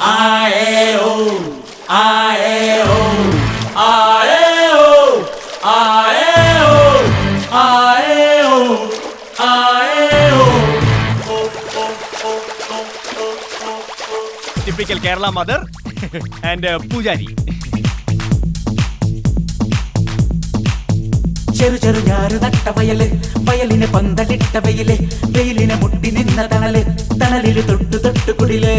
ആയേഓ ആയേഓ ആയേഓ ആയേഓ ആയേഓ ആയേഓ. Typical Kerala mother and പൂജാരി. ചെറു ചെറു ഞാറ് നട്ട വയല്, വയലിന് പന്തലിട്ട വെയില്, വെയിലിനെ മുട്ടി നിന്ന തണല്, തണലില് തൊട്ടു തൊട്ടു കുടില്.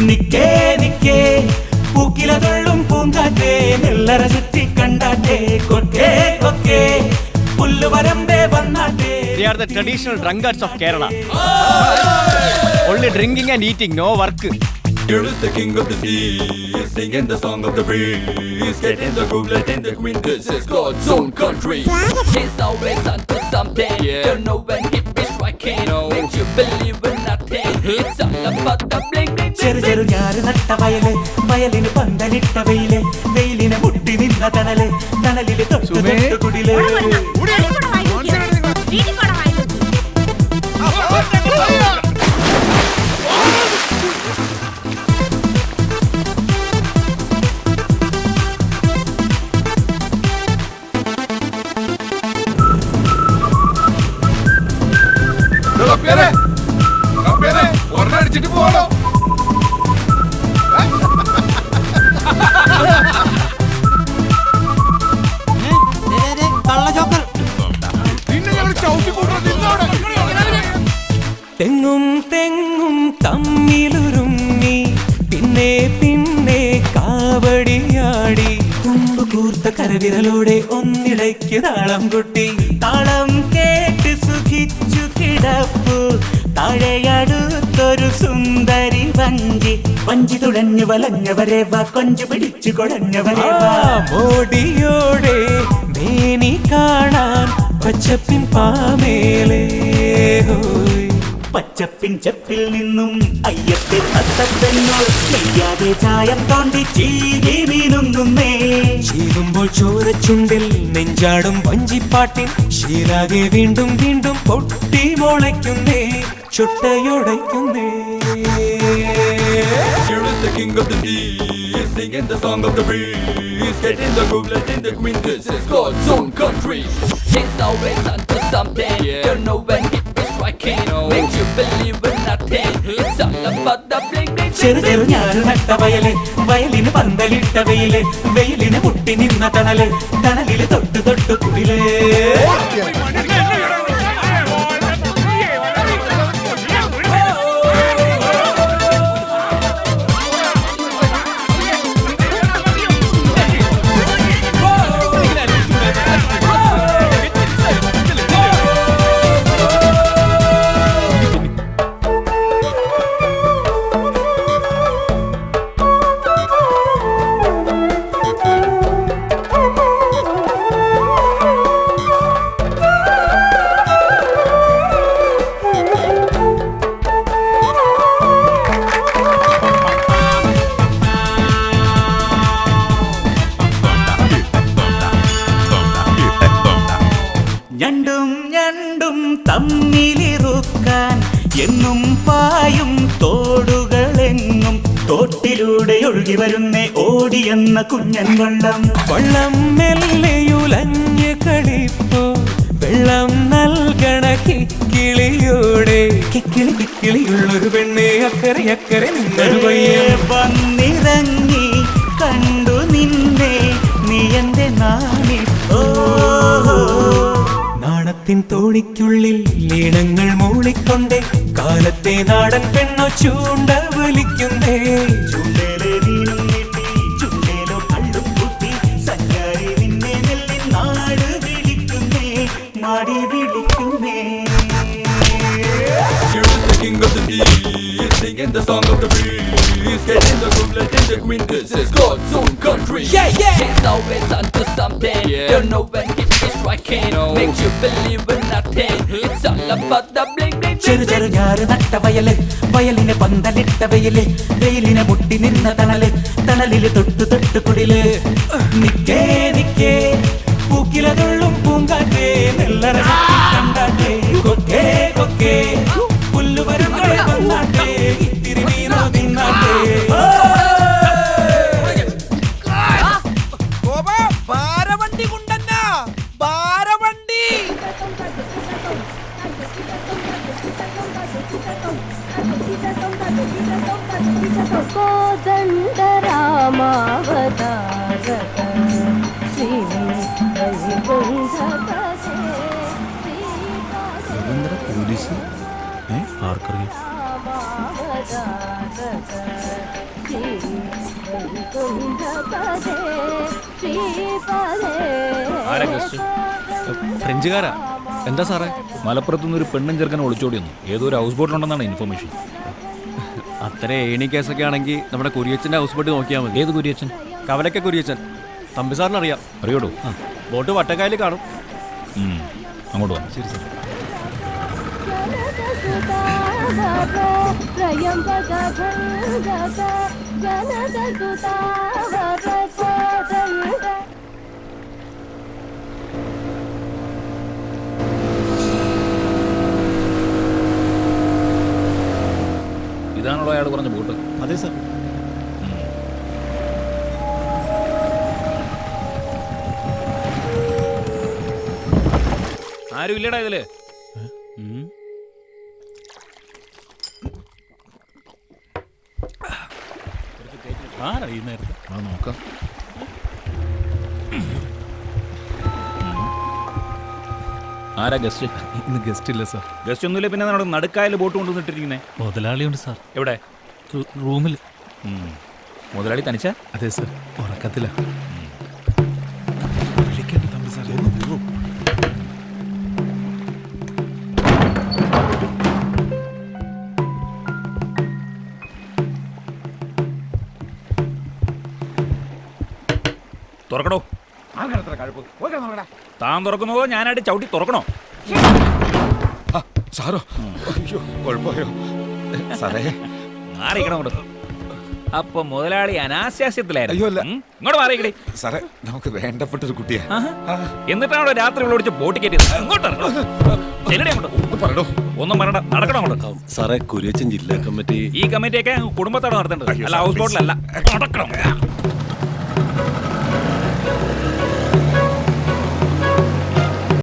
നിക്കേ നിക്കേ പൂക്കില തൊള്ളും പൂങ്കാറ്റേ, നെല്ലറ ചുറ്റി കണ്ടാട്ടേ, കൊക്കേ കൊക്കേ പുല്ലുവരമ്പേ വന്നാട്ടേ. They are the traditional drunkards of Kerala. Only drinking and eating, no work. Here is the king of the sea, singing the song of the breeze, getting the groove, letting the queen. This is God's own country. He's always onto something. Don't know when he be striking. Makes you believe in nothing. It's all about the bling bling. ചെറു ചെറു ഞാറ് നട്ട വയല്, വയലിന് പന്തലിട്ട വെയില്, വെയിലിനെ മുട്ടി നിന്ന തണല്, തണലില് തൊട്ടു തൊട്ടു കുടില്. ഒരടിച്ചിട്ട് പോകണം. തെങ്ങും തെങ്ങും തമ്മിലുരുമ്മി, പിന്നെ പിന്നെ കാവടിയാടി, തുമ്പ് കൂർത്ത കരവിരലോടെ ഒന്നിടയ്ക്ക് താളം കൊട്ടി. താളം കേട്ട് സുഖിച്ചു കിടപ്പു, താഴെയടുത്തൊരു സുന്ദരി വഞ്ചി, വഞ്ചി തുഴഞ്ഞു വലഞ്ഞവരെ വാ, കൊഞ്ചു പിടിച്ചു കുഴഞ്ഞവരെ വാ. മോടിയോടെ മേനി കാണാൻ പച്ചപ്പിൻ പാമേലേ, പച്ചപ്പിൻ ചെപ്പിൽ നിന്നും അയ്യത്തെ തത്തപ്പെന്നോ, ചെയ്യാതെ ചായം തോണ്ടി ചീകി വീണുന്നേ. ചീകുമ്പോൾ ചോരച്ചുണ്ടിൽ നെഞ്ചാടും വഞ്ചിപ്പാട്ടിൻ ശീലാകെ വീണ്ടും വീണ്ടും പൊട്ടി മുളയ്ക്കുന്നേ, ചുട്ടയുടയ്ക്കുന്നേ. Here is the king of the sea, singing the song of the breeze, getting the groove, letting the queen. This is God's own country. He's always onto something. Don't know when he be striking. Makes you believe in nothing. It's all about the bling bling. ചെറു ചെറു ഞാറ് നട്ട വയല്, വയലിന് പന്തലിട്ട വെയില്, വെയിലിന് മുട്ടി നിന്ന തണല്, തണലില് തൊട്ടു തൊട്ടു കുടില്. ഞണ്ടും ഞണ്ടും തമ്മിലിറുക്കാൻ എന്നും പായും തോടുകളെങ്ങും, തോട്ടിലൂടെ ഒഴുകി വരുന്നേ ഓടിയെന്ന കുഞ്ഞൻ വള്ളം. വള്ളം മെല്ലെയുലഞ്ഞ് കളിപ്പോ, വെള്ളം നൽകണ കിക്കിളിയോടെ, കിക്കിളി കിക്കിളിയുള്ളൊരു പെണ്ണെ അക്കരെ അക്കരെ നിന്നേ വന്നിറങ്ങി കണ്ടു നിന്നെ, നീ എന്റെ നാണി. നാണത്തിൻ തോണിക്കുള്ളിൽ ഈണങ്ങൾ മൂളിക്കൊണ്ടേ, കാലത്തെ നാടൻ പെണ്ണോ ചൂണ്ട വലിക്കുന്നേ. ചൂണ്ടേലെ നീനും നീട്ടി, ചുണ്ടേലോ കള്ളും കൂട്ടി, സഞ്ചാരി നിന്നെ നെല്ലിൻ നാട് വിളിക്കുന്നേ, മാടി വിളിക്കുന്നേ. Here is the king of the sea, singing the song of the breeze, getting the groove, letting the queen. This is God's own country. He's always onto something. Don't know when he be striking. Makes you believe in nothing. It's all about the bling bling. ചെറു ചെറു ഞാറ് നട്ട വയല്, വയലിന് പന്തലിട്ട വെയില്, വെയിലിനെ മുട്ടി നിന്ന തണല്, തണലില് തൊട്ടു തൊട്ടു കുടില്. നിക്കേ നിക്കേ പൂക്കില തൊള്ളും പൂങ്കാറ്റേ, നെല്ലറ കണ്ടാട്ടേ, കൊക്കേ കൊക്കേ പുല്ലുവരമ്പേ വന്നാട്ടേ, ഇത്തിരി മീനോ തിന്നാട്ടേ. പോലീസ് ആർക്കറിയാം? ഫ്രഞ്ചുകാരാ. എന്താ സാറേ? മലപ്പുറത്തുനിന്ന് ഒരു പെണ്ണും ചെറുക്കനും ഒളിച്ചോടി വന്നു. ഏതോ ഒരു ഹൗസ് ബോട്ടിലുണ്ടെന്നാണ് ഇൻഫർമേഷൻ. അത്ര ഏണി കേസൊക്കെ ആണെങ്കിൽ നമ്മുടെ കുരിയച്ചൻ്റെ ഹൗസ് ബോട്ട് നോക്കിയാൽ മതി. ഏത് കുരിയച്ചൻ? കവലക്ക കുരിയച്ചൻ. തമ്പി സാറിന് അറിയാം. അറിയോടോ? ബോട്ട് വട്ടക്കായൽ കാണും. അങ്ങോട്ട് വന്നു. ശരി സാർ. ഇതാണല്ലോ അയാൾ പറഞ്ഞ ബോട്ട്? അതെ സാർ. ആരും ഇല്ലടാ ഇതില്. നോക്കാം. ആരാ ഗസ്റ്റ്? ഇന്ന് ഗസ്റ്റ് ഇല്ല സാർ. ഗസ്റ്റ് ഒന്നുമില്ല, പിന്നെ നമ്മുടെ നടുക്കായൽ ബോട്ട് കൊണ്ടുവന്നിട്ടിരിക്കുന്നേ. മുതലാളിയുണ്ട് സാർ. എവിടെ? റൂമിൽ. മുതലാളി തനിച്ച? അതെ സാർ, ഉറക്കത്തില്ല. തുറക്കണോ? താൻ തുറക്കുന്നതോ ഞാനായിട്ട് ചവിട്ടി തുറക്കണോ? സാറോ? അയ്യോ, കുഴപ്പമായോ സാറേ? മാറിയിക്കണം അങ്ങോട്ട്. അപ്പൊ മുതലാളി അനാശാസ്യത്തിലായിരുന്നു. അയ്യോ, അല്ല. ഇങ്ങോട്ട് മാറിയിക്കടേ. സാറേ, നമുക്ക് വേണ്ടപ്പെട്ട ഒരു കുട്ടിയാ. എന്നിട്ടാണോ രാത്രി വിളിച്ച് ബോട്ട് കയറ്റിയത്? അങ്ങോട്ട് പറയണോ? ഒന്നും പറയണ്ട, നടക്കണം അങ്ങോട്ട്. സാറേ, കുരിയച്ചൻ ജില്ലാ കമ്മിറ്റി. ഈ കമ്മിറ്റിയൊക്കെ കുടുംബത്തോടെ നടത്തേണ്ടത്, അല്ല ഹൗസ് ബോട്ടിലല്ല. നടക്കണം.